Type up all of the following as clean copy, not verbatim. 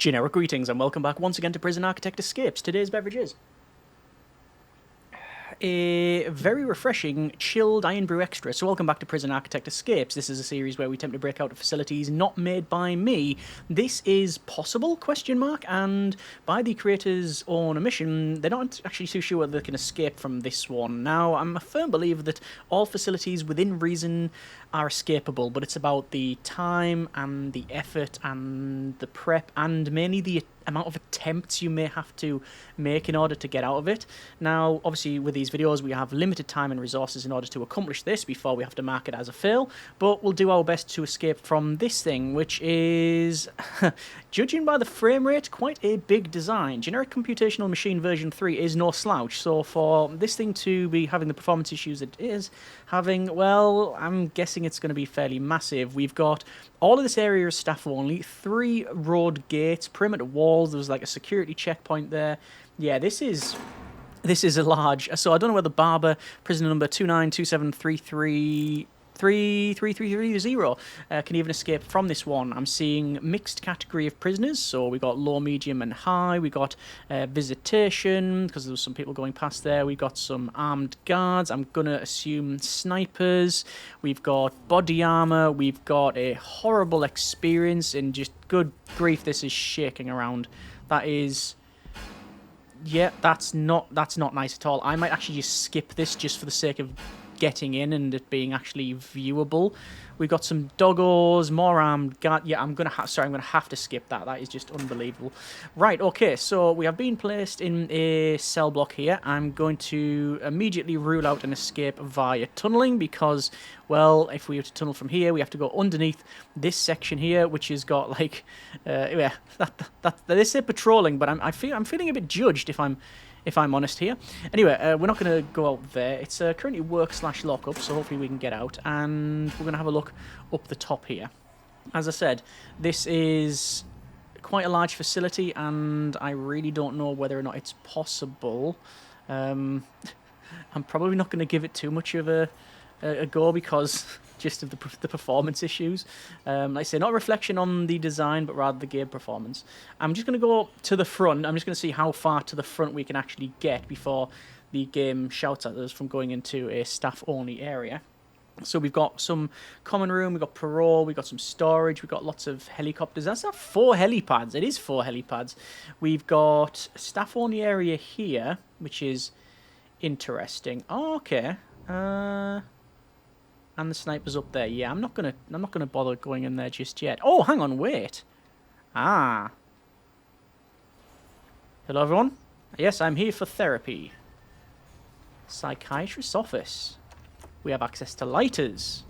Generic greetings and welcome back once again to Prison Architect Escapes. Today's beverage is a very refreshing chilled iron brew extra. So welcome back to Prison Architect Escapes. This is a series where we attempt to break out of facilities not made by me. This is possible, ? And by the creators' own admission, they're not actually too sure whether they can escape from this one. Now, I'm a firm believer that all facilities within reason are escapable, but it's about the time and the effort and the prep and mainly the amount of attempts you may have to make in order to get out of it. Now, obviously, with these videos, we have limited time and resources in order to accomplish this before we have to mark it as a fail, but we'll do our best to escape from this thing, which is, judging by the frame rate, quite a big design. Generic Computational Machine version 3 is no slouch, so for this thing to be having the performance issues it is having, well, I'm guessing it's going to be fairly massive. We've got all of this area is staff only, 3 road gates, perimeter walls, there's like a security checkpoint there. Yeah, this is a large, so I don't know whether Barber, prisoner number 2927333330 can even escape from this one. I'm seeing mixed category of prisoners, so we got low, medium, and high. We got visitation, because there was some people going past there. We got some armed guards. I'm going to assume snipers. We've got body armor. We've got a horrible experience, and just good grief, this is shaking around. That is... yeah, that's not nice at all. I might actually just skip this just for the sake of getting in and it being actually viewable. We've got some doggos, more armed guard. Yeah, I'm gonna have to skip that. That is just unbelievable. Right, okay, so we have been placed in a cell block here. I'm going to immediately rule out an escape via tunneling because, well, if we were to tunnel from here, we have to go underneath this section here, which has got like, yeah, they say patrolling, but I'm feeling a bit judged if I'm honest here. Anyway, we're not going to go out there. It's currently work/lockup, so hopefully we can get out. And we're going to have a look up the top here. As I said, this is quite a large facility, and I really don't know whether or not it's possible. I'm probably not going to give it too much of a go because just of the performance issues. Like I say, not a reflection on the design, but rather the game performance. I'm just going to go to the front. I'm just going to see how far to the front we can actually get before the game shouts at us from going into a staff-only area. So we've got some common room, we've got parole, we've got some storage, we've got lots of helicopters. That's not 4 helipads. It is 4 helipads. We've got staff-only area here, which is interesting. Oh, okay. And the sniper's up there. Yeah, I'm not gonna bother going in there just yet. Oh, hang on, wait. Ah. Hello, everyone. Yes, I'm here for therapy. Psychiatrist's office. We have access to lighters.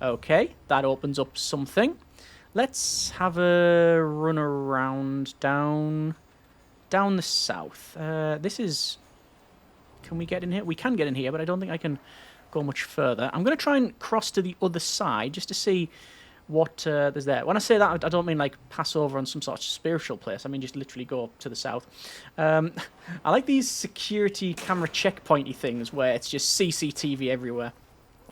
Okay, that opens up something. Let's have a run around down the south. This is... can we get in here? We can get in here, but I don't think I can go much further. I'm going to try and cross to the other side just to see what there's there. When I say that, I don't mean like pass over on some sort of spiritual place. I mean just literally go to the south. I like these security camera checkpointy things where it's just CCTV everywhere.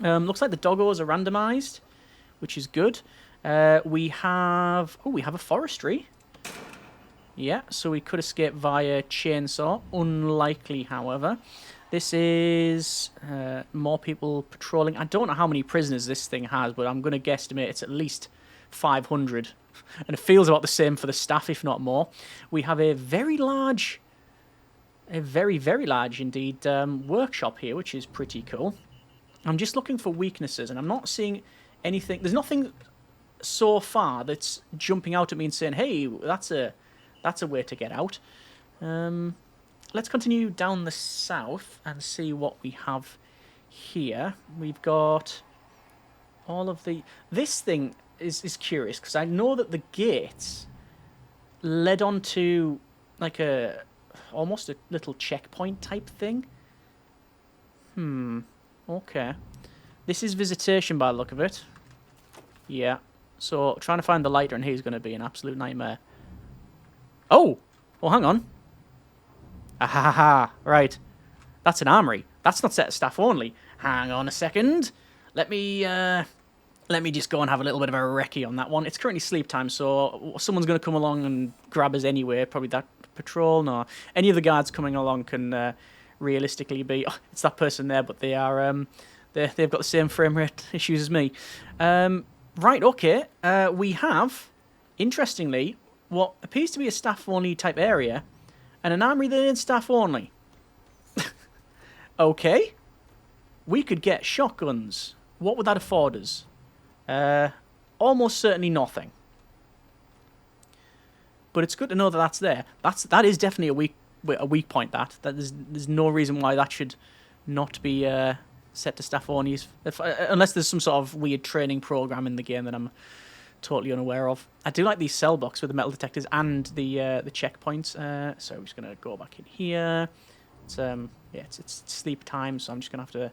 Looks like the doggos are randomized, which is good. We have a forestry. Yeah, so we could escape via chainsaw. Unlikely, however. This is more people patrolling. I don't know how many prisoners this thing has, but I'm going to guesstimate it's at least 500. And it feels about the same for the staff, if not more. We have a very, very large indeed workshop here, which is pretty cool. I'm just looking for weaknesses, and I'm not seeing anything. There's nothing so far that's jumping out at me and saying, hey, that's a way to get out. Let's continue down the south and see what we have here. We've got all of the... this thing is curious, because I know that the gates led on to like almost a little checkpoint type thing. Okay. This is visitation by the look of it. Yeah. So trying to find the lighter in here is going to be an absolute nightmare. Oh! Well, hang on. Right. That's an armory. That's not set of staff only. Hang on a second. Let me Let me just go and have a little bit of a recce on that one. It's currently sleep time, so someone's going to come along and grab us anyway. Probably that patrol, no. Any of the guards coming along can realistically be... Oh, it's that person there, but they are... they've got the same frame rate issues as me. Right, okay. We have, interestingly, what appears to be a staff-only type area, and an armory that is staff-only. Okay. We could get shotguns. What would that afford us? Almost certainly nothing. But it's good to know that that's there. That is definitely a weak point. That there's no reason why that should not be set to staff only, unless there's some sort of weird training program in the game that I'm totally unaware of. I do like these cell blocks with the metal detectors and the checkpoints. So I'm just gonna go back in here. It's sleep time, so I'm just gonna have to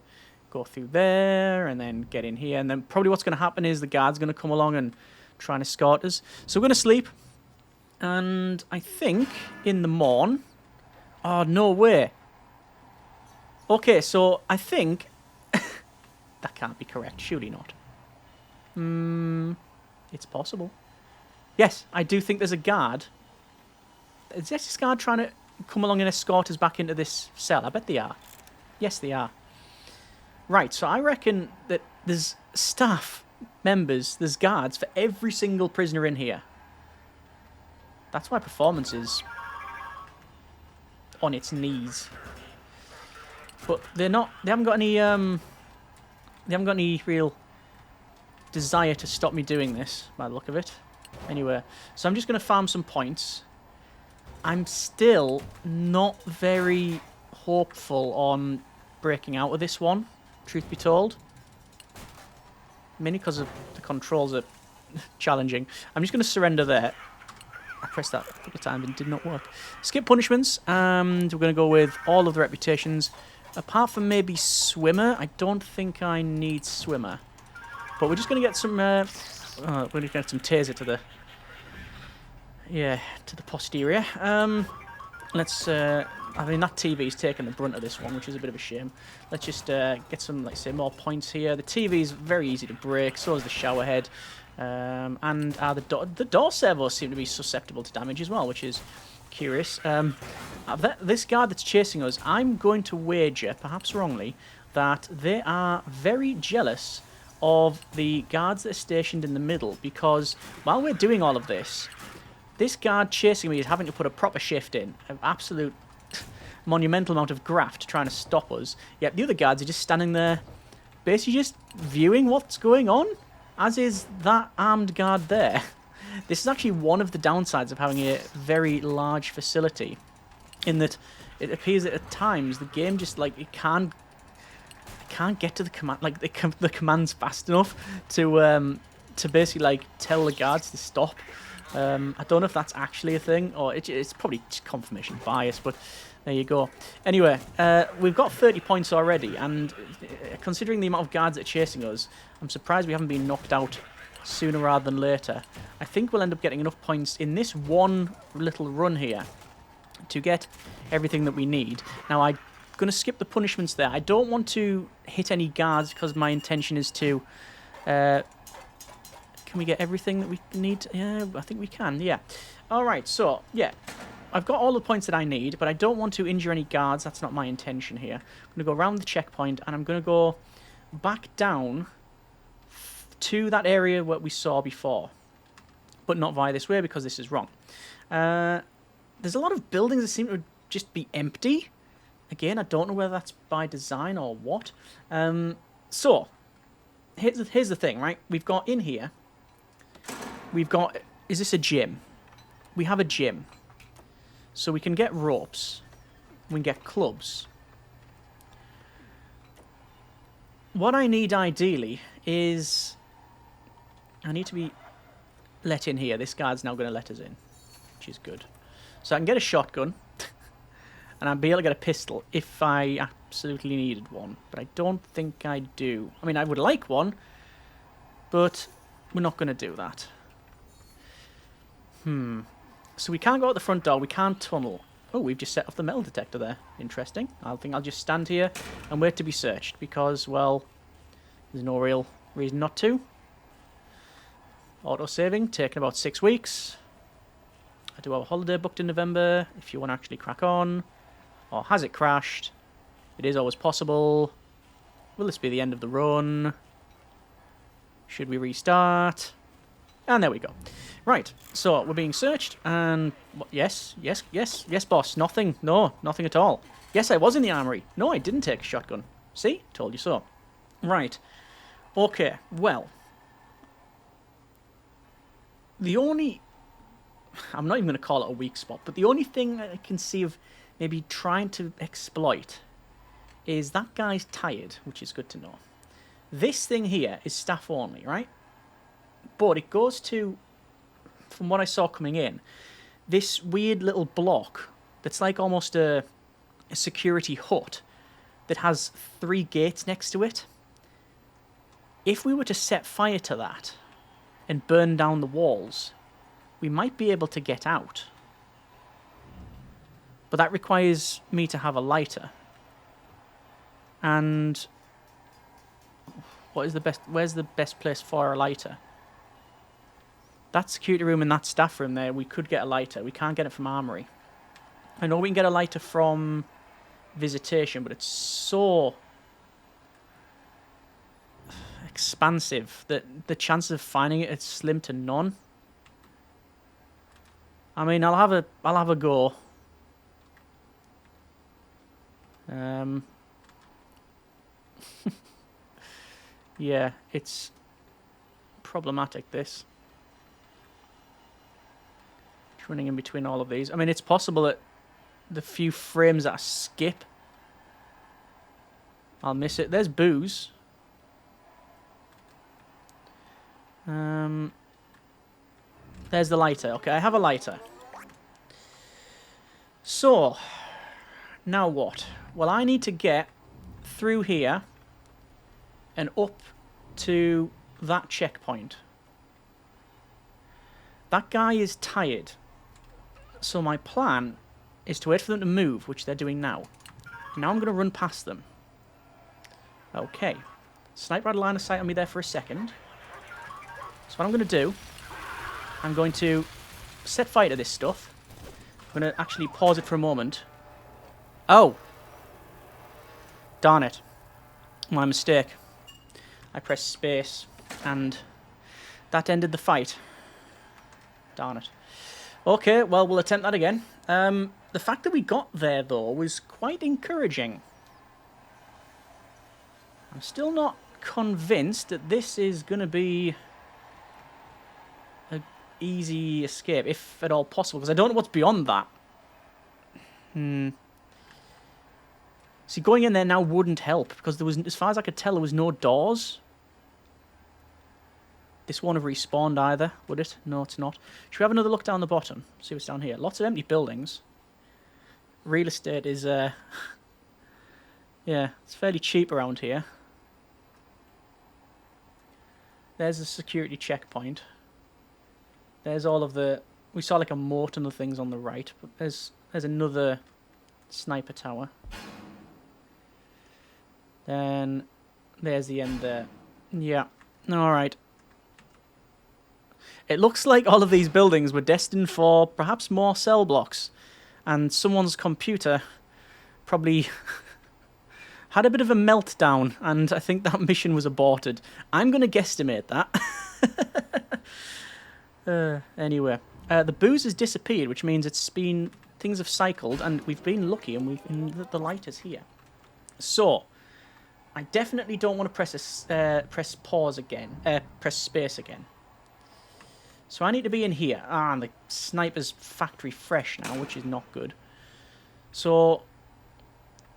go through there and then get in here, and then probably what's going to happen is the guard's going to come along and try and escort us. So we're going to sleep, and I think in the morn... Oh, no way. Okay, so I think... that can't be correct, surely not. It's possible. Yes, I do think there's a guard. Is this guard trying to come along and escort us back into this cell? I bet they are. Yes, they are. Right, so I reckon that there's staff members, there's guards for every single prisoner in here. That's why performance is on its knees. But they're not, they haven't got any real desire to stop me doing this, by the look of it. Anyway, so I'm just going to farm some points. I'm still not very hopeful on breaking out of this one, truth be told. Mainly because of the controls are challenging. I'm just going to surrender there. I pressed that a couple of times and it did not work. Skip punishments, and we're going to go with all of the reputations. Apart from maybe swimmer, I don't think I need swimmer. But we're just going to get some... we're going to get some taser to the... Yeah, to the posterior. Let's... I mean, that TV's taken the brunt of this one, which is a bit of a shame. Let's just get some, like, say, more points here. The TV's very easy to break, so is the shower head. And the door servos seem to be susceptible to damage as well, which is curious. This guard that's chasing us, I'm going to wager, perhaps wrongly, that they are very jealous of the guards that are stationed in the middle, because while we're doing all of this, this guard chasing me is having to put a proper shift in. An absolute monumental amount of graft trying to stop us. Yet the other guards are just standing there, basically just viewing what's going on, as is that armed guard there. This is actually one of the downsides of having a very large facility, in that it appears that at times the game just, like, it can't get to the command, like, the commands fast enough to basically, like, tell the guards to stop. I don't know if that's actually a thing, or it's probably just confirmation bias, but there you go. Anyway, we've got 30 points already, and considering the amount of guards that are chasing us, I'm surprised we haven't been knocked out sooner rather than later. I think we'll end up getting enough points in this one little run here to get everything that we need. Now, I'm going to skip the punishments there. I don't want to hit any guards because my intention is to... can we get everything that we need? Yeah, I think we can, yeah. Alright, so, yeah. I've got all the points that I need, but I don't want to injure any guards. That's not my intention here. I'm going to go around the checkpoint, and I'm going to go back down to that area what we saw before. But not via this way, because this is wrong. There's a lot of buildings that seem to just be empty. Again, I don't know whether that's by design or what. So, here's the thing, right? We've got in here... We've got... Is this a gym? We have a gym. So we can get ropes. We can get clubs. What I need ideally is... I need to be let in here. This guard's now going to let us in, which is good. So I can get a shotgun. And I'll be able to get a pistol if I absolutely needed one. But I don't think I do. I mean, I would like one, but we're not going to do that. So we can't go out the front door. We can't tunnel. Oh, we've just set off the metal detector there. Interesting. I think I'll just stand here and wait to be searched because, well, there's no real reason not to. Auto-saving, taking about 6 weeks. I do have a holiday booked in November, if you want to actually crack on. Or has it crashed? It is always possible. Will this be the end of the run? Should we restart? And there we go. Right, so we're being searched, and yes, boss. Nothing, no, nothing at all. Yes, I was in the armory. No, I didn't take a shotgun. See? Told you so. Right. Okay, well. The only... I'm not even going to call it a weak spot, but the only thing I can see of maybe trying to exploit is that guy's tired, which is good to know. This thing here is staff only, right? But it goes to, from what I saw coming in, this weird little block that's like almost a security hut that has 3 gates next to it. If we were to set fire to that and burn down the walls, we might be able to get out. But that requires me to have a lighter. And where's the best place for a lighter? That security room and that staff room there, we could get a lighter. We can't get it from armory. I know we can get a lighter from visitation, but it's so expansive that the chances of finding it is slim to none. I mean, I'll have a go. Yeah, it's problematic, this. Running in between all of these. I mean, it's possible that the few frames that I skip, I'll miss it. There's booze. There's the lighter. Okay, I have a lighter. So, now what? Well, I need to get through here and up to that checkpoint. That guy is tired. So my plan is to wait for them to move, which they're doing now. Now I'm going to run past them. Okay. Sniper had a line of sight on me there for a second. So what I'm going to do, I'm going to set fire to this stuff. I'm going to actually pause it for a moment. Oh! Darn it. My mistake. I pressed space, and that ended the fight. Darn it. Okay, well, we'll attempt that again. The fact that we got there, though, was quite encouraging. I'm still not convinced that this is going to be an easy escape, if at all possible, because I don't know what's beyond that. See, going in there now wouldn't help, because there was, as far as I could tell, there was no doors. This won't have respawned either, would it? No, it's not. Should we have another look down the bottom? See what's down here. Lots of empty buildings. Real estate is, yeah, it's fairly cheap around here. There's the security checkpoint. There's all of the... We saw like a moat and the things on the right, but there's another sniper tower. Then there's the end there. Yeah, alright. It looks like all of these buildings were destined for perhaps more cell blocks. And someone's computer probably had a bit of a meltdown, and I think that mission was aborted. I'm going to guesstimate that. Anyway, the booze has disappeared, which means it's been... Things have cycled, and we've been lucky, and the light is here. So, I definitely don't want to press pause again. Press space again. So I need to be in here. Ah, and the sniper's factory fresh now, which is not good. So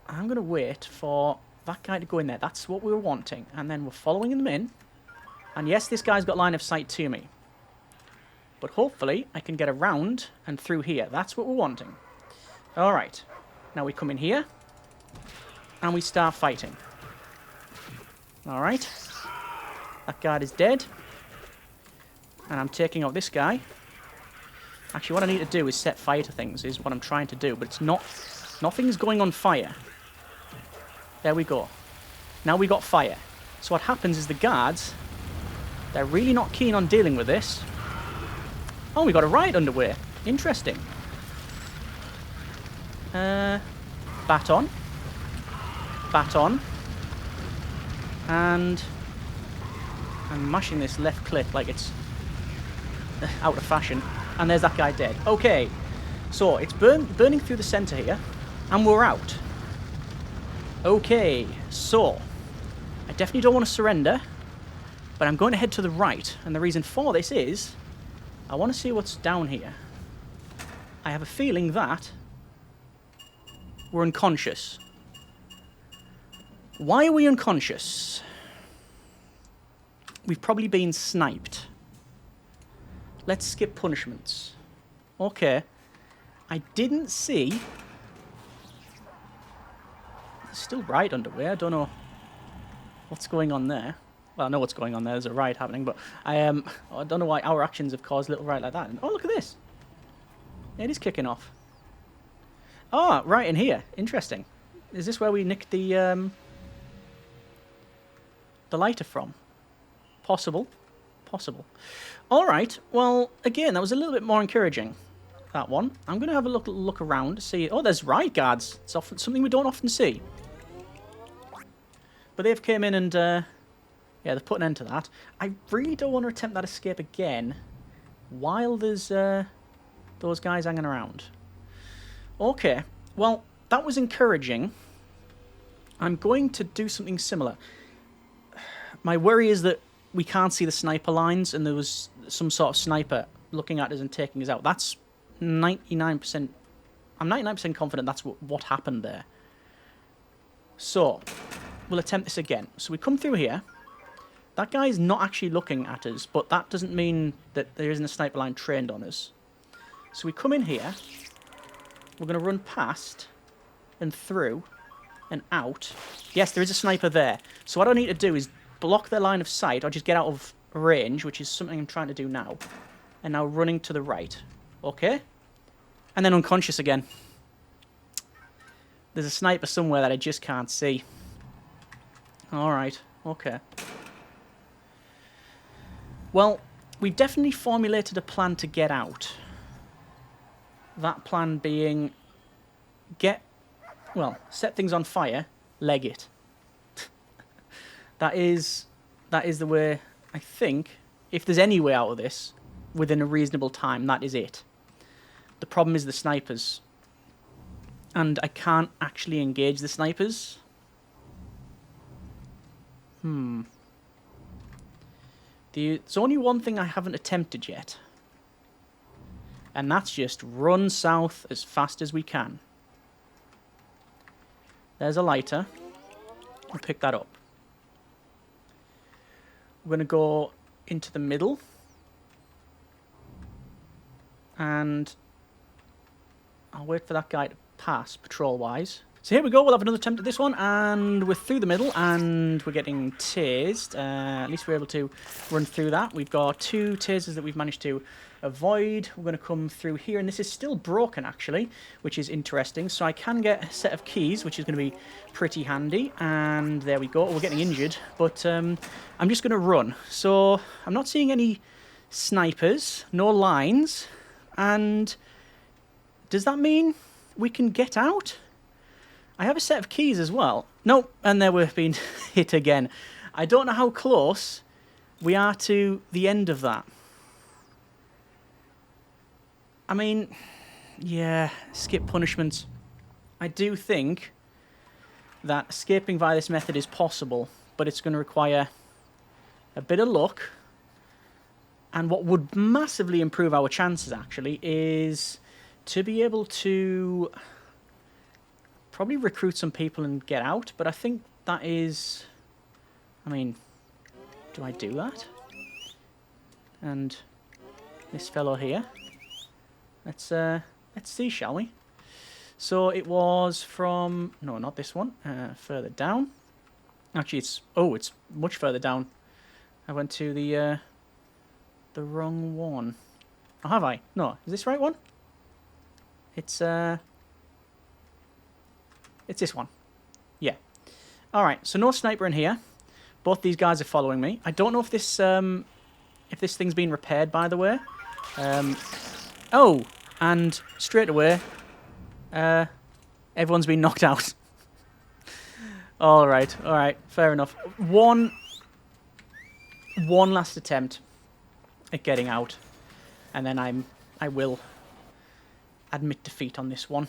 I'm going to wait for that guy to go in there. That's what we were wanting. And then we're following them in. And yes, this guy's got line of sight to me. But hopefully I can get around and through here. That's what we're wanting. Alright. Now we come in here. And we start fighting. Alright. That guard is dead. And I'm taking out this guy. Actually, what I need to do is set fire to things, is what I'm trying to do. But it's not... Nothing's going on fire. There we go. Now we got fire. So what happens is the guards They're really not keen on dealing with this. Oh, we got a riot underway. Interesting. Baton. Baton. And I'm mashing this left click like it's out of fashion. And there's that guy dead. Okay. So, it's burning through the centre here. And we're out. Okay. So, I definitely don't want to surrender. But I'm going to head to the right. And the reason for this is I want to see what's down here. I have a feeling that we're unconscious. Why are we unconscious? We've probably been sniped. Let's skip punishments. Okay. I didn't see... There's still riot underway. I don't know what's going on there. Well, I know what's going on there. There's a riot happening, but I don't know why our actions have caused a little riot like that. And, oh, look at this. It is kicking off. Oh, right in here. Interesting. Is this where we nicked the lighter from? Possible. Possible. All right. Well, again, that was a little bit more encouraging, that one. I'm going to have a look around to see... Oh, there's riot guards. It's often something we don't often see. But they've came in and... yeah, they've put an end to that. I really don't want to attempt that escape again while there's those guys hanging around. Okay, well, that was encouraging. I'm going to do something similar. My worry is that we can't see the sniper lines and there was some sort of sniper looking at us and taking us out. That's 99%... I'm 99% confident that's what happened there. So, we'll attempt this again. So we come through here. That guy's not actually looking at us, but that doesn't mean that there isn't a sniper line trained on us. So we come in here. We're going to run past and through and out. Yes, there is a sniper there. So what I need to do is block their line of sight or just get out of range, which is something I'm trying to do now. And now running to the right. Okay? And then unconscious again. There's a sniper somewhere that I just can't see. Alright. Okay. Well, we've definitely formulated a plan to get out. That plan being set things on fire, leg it. That is the way, I think, if there's any way out of this, within a reasonable time, that is it. The problem is the snipers. And I can't actually engage the snipers. There's only one thing I haven't attempted yet. And that's just run south as fast as we can. There's a lighter. I'll pick that up. We're going to go into the middle. And I'll wait for that guy to pass patrol-wise. So here we go, we'll have another attempt at this one, and we're through the middle, and we're getting tased. At least we're able to run through that. We've got 2 tasers that we've managed to avoid. We're going to come through here, and this is still broken, actually, which is interesting. So I can get a set of keys, which is going to be pretty handy, and there we go. We're getting injured, but I'm just going to run. So I'm not seeing any snipers, no lines, and does that mean we can get out? I have a set of keys as well. Nope, and there we've been hit again. I don't know how close we are to the end of that. I mean, yeah, skip punishments. I do think that escaping via this method is possible, but it's going to require a bit of luck. And what would massively improve our chances, actually, is to be able to probably recruit some people and get out, but I think that is... I mean, do I do that? And this fellow here. Let's see, shall we? So it was from... No, not this one. Further down. Actually, it's much further down. I went to the wrong one. Oh, have I? No, is this the right one? It's this one. Yeah. Alright, so no sniper in here. Both these guys are following me. I don't know if this if this thing's been repaired, by the way. Oh, and straight away, everyone's been knocked out. All right, fair enough. One last attempt at getting out, and then I will admit defeat on this one.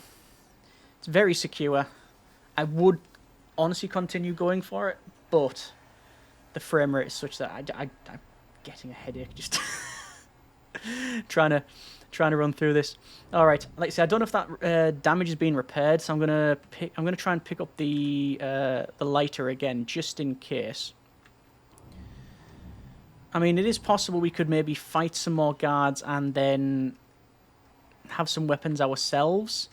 It's very secure. I would honestly continue going for it, but the frame rate is such that I'm getting a headache just trying to run through this. All right, like I said, I don't know if that damage has been repaired, so I'm gonna try and pick up the lighter again just in case. I mean, it is possible we could maybe fight some more guards and then have some weapons ourselves,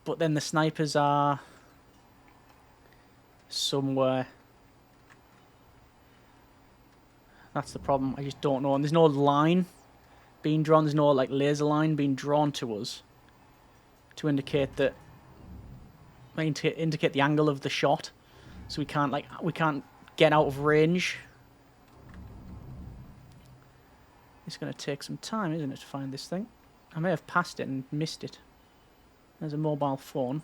but then the snipers are somewhere. That's the problem. I just don't know, and there's no line being drawn. There's no like laser line being drawn to us to indicate that, indicate the angle of the shot, so we can't get out of range. It's going to take some time, isn't it, to find this thing? I may have passed it and missed it. There's a mobile phone.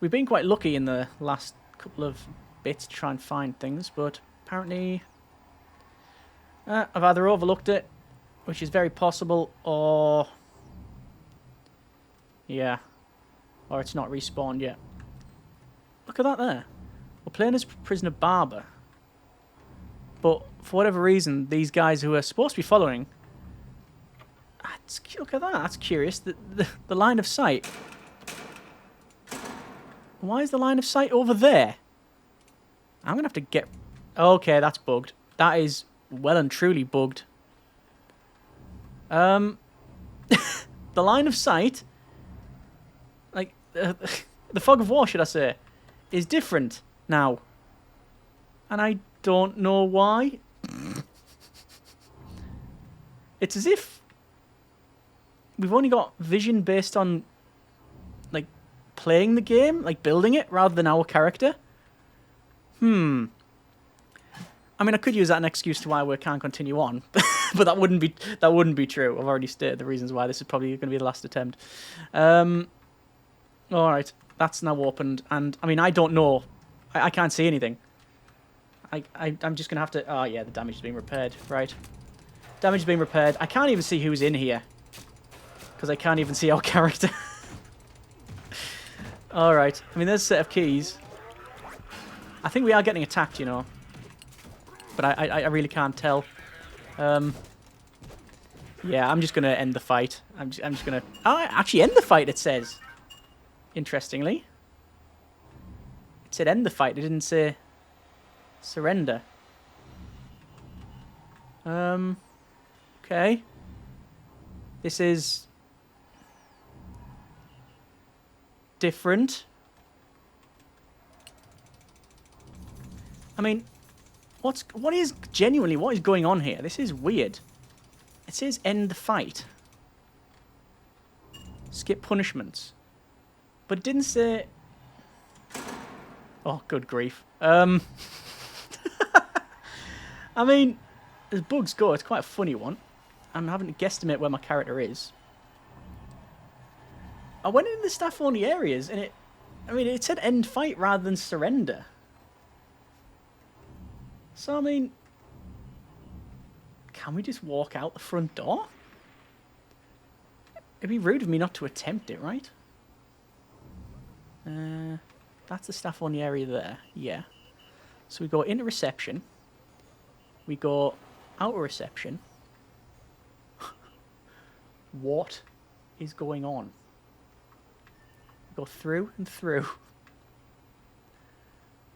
We've been quite lucky in the last couple of bits to try and find things, but apparently I've either overlooked it, which is very possible, or yeah, or it's not respawned yet. Look at that there. We're playing as prisoner Barber, but for whatever reason, these guys who are supposed to be following, look at that, that's curious. The line of sight. Why is the line of sight over there? I'm going to have to get... Okay, that's bugged. That is well and truly bugged. The line of sight, like, the fog of war, should I say, is different now. And I don't know why. It's as if we've only got vision based on, like, playing the game, like building it, rather than our character. I mean, I could use that as an excuse to why we can't continue on, but that wouldn't be true. I've already stated the reasons why this is probably going to be the last attempt. All right, that's now opened, and I mean, I don't know. I can't see anything. I'm just going to have to... Oh, yeah, the damage is being repaired. Right. Damage is being repaired. I can't even see who's in here, because I can't even see our character. All right. I mean, there's a set of keys. I think we are getting attacked, you know. But I really can't tell. Yeah, I'm just going to end the fight. I'm just going to... Oh, actually end the fight, it says. Interestingly. It said end the fight. It didn't say surrender. Okay. This is different. I mean, what is going on here? This is weird. It says end the fight. Skip punishments. But it didn't say... Oh, good grief. I mean, as bugs go, it's quite a funny one. I'm having to guesstimate where my character is. I went in the staff-only areas, and it said end fight rather than surrender. So, I mean, can we just walk out the front door? It'd be rude of me not to attempt it, right? That's the staff-only area there, yeah. So we go into reception. We go out of reception. What is going on? We go through and through.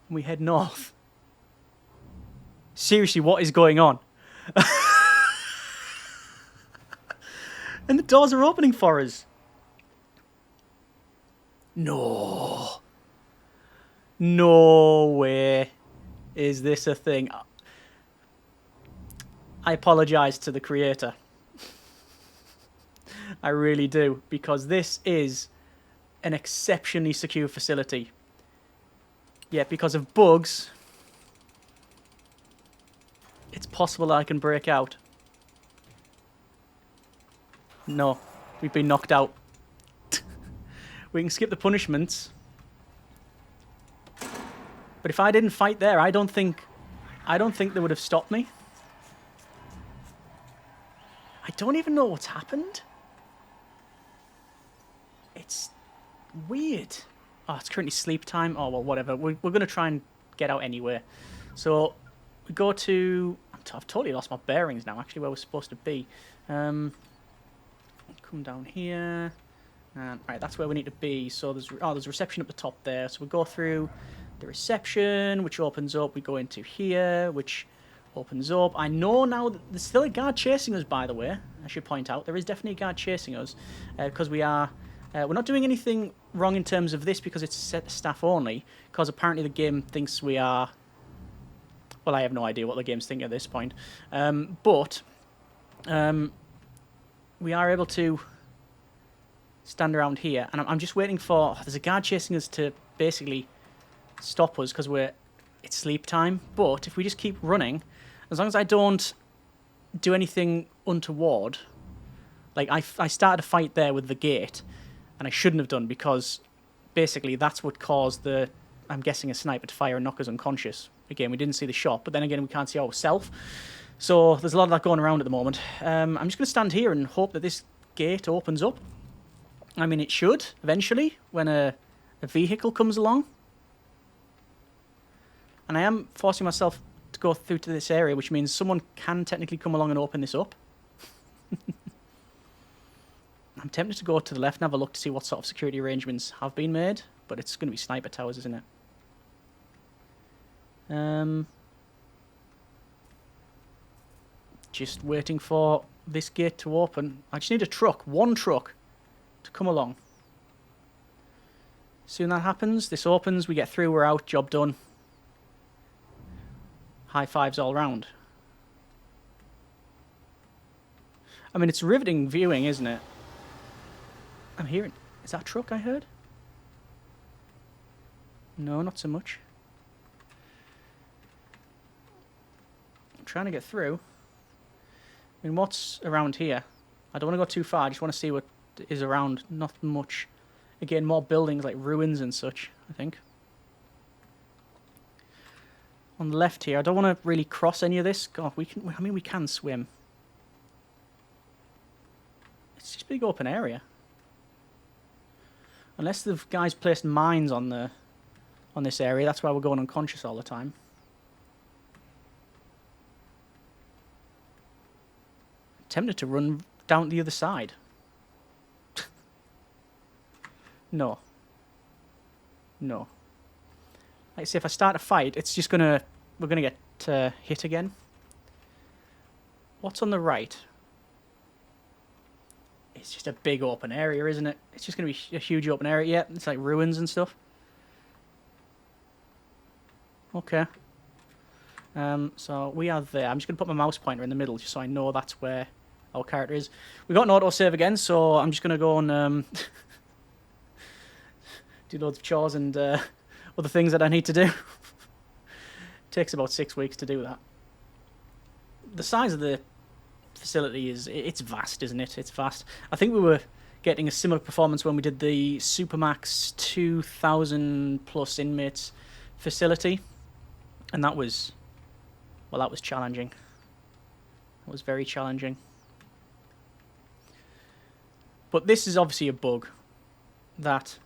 And we head north. Seriously, what is going on? And the doors are opening for us. No. No way is this a thing. I apologize to the creator. I really do, because this is an exceptionally secure facility. Yet because of bugs, It's possible that I can break out. No, we've been knocked out. We can skip the punishments. But if I didn't fight there, I don't think they would have stopped me. I don't even know what's happened. It's weird. Oh, it's currently sleep time. Oh, well, whatever. We're going to try and get out anyway. So, we go to... I've totally lost my bearings now, actually, where we're supposed to be. Come down here. Right, that's where we need to be. So, there's a reception up the top there. So, we go through the reception, which opens up. We go into here, which opens up. I know now that there's still a guard chasing us, by the way. I should point out. There is definitely a guard chasing us. Because we are... we're not doing anything wrong in terms of this because it's set to staff only. Because apparently the game thinks we are... Well, I have no idea what the game's thinking at this point. But we are able to stand around here. And I'm just waiting for... There's a guard chasing us to basically stop us because it's sleep time. But if we just keep running, as long as I don't do anything untoward... Like, I started a fight there with the gate, and I shouldn't have done because basically that's what caused the... I'm guessing a sniper to fire and knock us unconscious. Again, we didn't see the shot, but then again, we can't see ourselves. So there's a lot of that going around at the moment. I'm just going to stand here and hope that this gate opens up. I mean, it should, eventually, when a vehicle comes along. And I am forcing myself to go through to this area, which means someone can technically come along and open this up. I'm tempted to go to the left and have a look to see what sort of security arrangements have been made, but it's going to be sniper towers, isn't it? Just waiting for this gate to open. I just need a truck, one truck, to come along. Soon that happens, this opens, we get through, we're out, job done. High fives all round. I mean, it's riveting viewing, isn't it? I'm hearing... Is that a truck I heard? No, not so much. I'm trying to get through. I mean, what's around here? I don't want to go too far. I just want to see what is around. Not much. Again, more buildings like ruins and such, I think. On the left here, I don't want to really cross any of this. God, we can... I mean, we can swim. It's just a big open area. Unless the guys placed mines on this area, that's why we're going unconscious all the time. I'm tempted to run down the other side. No. No. Like I say, if I start a fight, it's just we're gonna get hit again. What's on the right? It's just a big open area, isn't it? It's just going to be a huge open area. Yeah, it's like ruins and stuff. Okay. So we are there. I'm just going to put my mouse pointer in the middle just so I know that's where our character is. We got an autosave again, so I'm just going to go and do loads of chores and other things that I need to do. Takes about 6 weeks to do that. The size of the facility it's vast, isn't it? It's vast. I think we were getting a similar performance when we did the Supermax 2,000 plus inmates facility, and that was challenging. It was very challenging. But this is obviously a bug that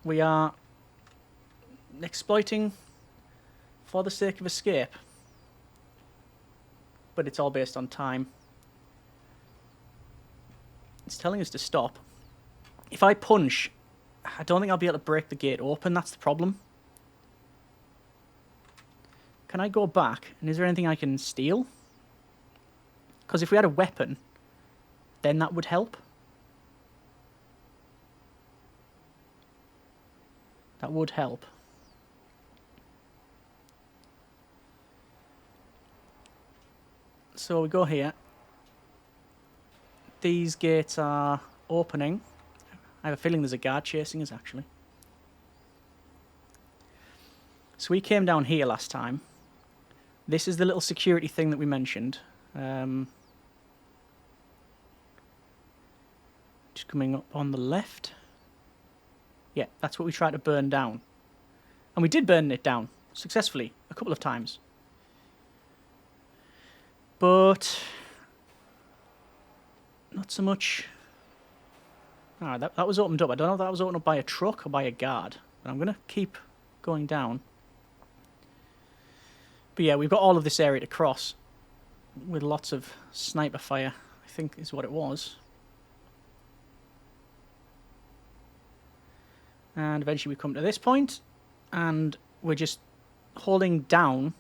we are exploiting for the sake of escape. But it's all based on time. It's telling us to stop. If I punch, I don't think I'll be able to break the gate open. That's the problem. Can I go back? And is there anything I can steal? Because if we had a weapon, then that would help. That would help. So we go here. These gates are opening. I have a feeling there's a guard chasing us, actually. So we came down here last time. This is the little security thing that we mentioned. Just coming up on the left. Yeah, that's what we tried to burn down. And we did burn it down successfully a couple of times. But not so much. Alright, that was opened up. I don't know if that was opened up by a truck or by a guard. But I'm going to keep going down. But yeah, we've got all of this area to cross with lots of sniper fire, I think is what it was. And eventually we come to this point, and we're just holding down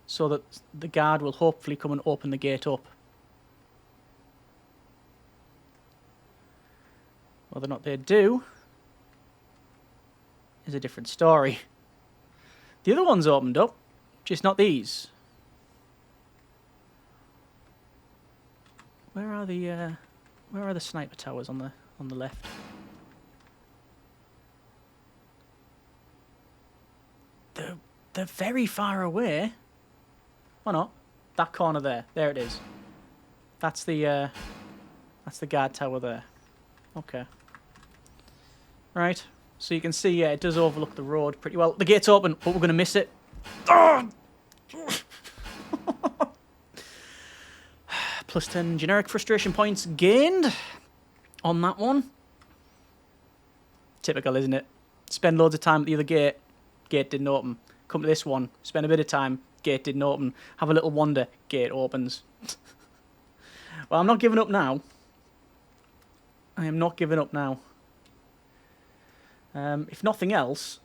so that the guard will hopefully come and open the gate up. Whether or not they do is a different story. The other one's opened up, just not these. Where are the sniper towers on the left? They're very far away. Oh no, that corner there. There it is. That's the guard tower there. Okay. Right. So you can see, yeah, it does overlook the road pretty well. The gate's open, but we're going to miss it. Plus 10 generic frustration points gained on that one. Typical, isn't it? Spend loads of time at the other gate. Gate didn't open. Come to this one. Spend a bit of time. Gate didn't open. Have a little wander. Gate opens. Well, I'm not giving up now. I am not giving up now. If nothing else,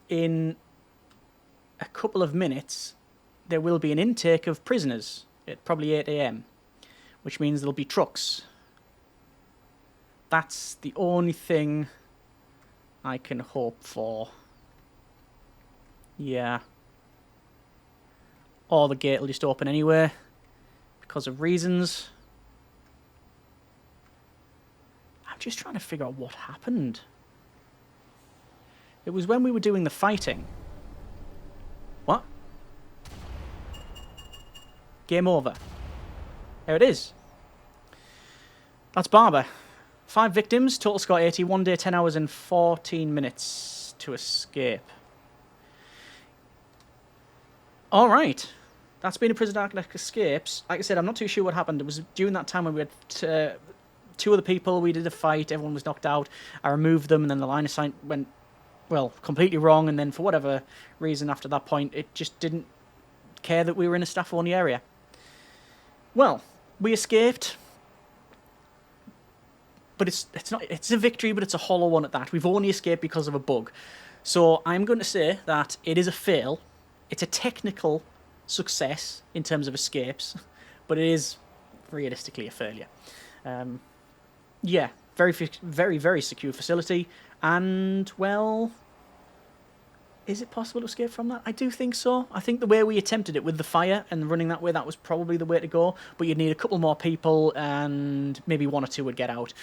in a couple of minutes, there will be an intake of prisoners at probably 8 AM, which means there'll be trucks. That's the only thing I can hope for. Yeah. Or the gate will just open anyway, because of reasons. I'm just trying to figure out what happened. It was when we were doing the fighting. What? Game over. There it is. That's Barber. 5 victims, total score 80, 1 day, 10 hours and 14 minutes to escape. Alright. That's been a Prison Architect Escapes. Like I said, I'm not too sure what happened. It was during that time when we had 2 other people, we did a fight, everyone was knocked out. I removed them, and then the line of sight went, well, completely wrong, and then for whatever reason after that point, it just didn't care that we were in a staff-only area. Well, we escaped, but it's a victory, but it's a hollow one at that. We've only escaped because of a bug. So I'm going to say that it is a fail. It's a technical success in terms of escapes, but it is realistically a failure. Yeah, very, very, very secure facility, and, well, is it possible to escape from that? I do think so. I think the way we attempted it with the fire and running that way, that was probably the way to go, but you'd need a couple more people, and maybe 1 or 2 would get out.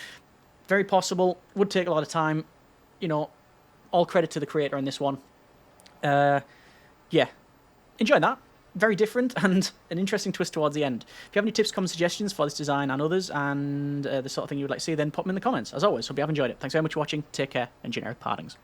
Very possible, would take a lot of time, you know, all credit to the creator on this one. Yeah, enjoy that. Very different and an interesting twist towards the end. If you have any tips, comments, suggestions for this design and others, and the sort of thing you would like to see, then pop them in the comments. As always, hope you have enjoyed it. Thanks very much for watching. Take care, and generic partings.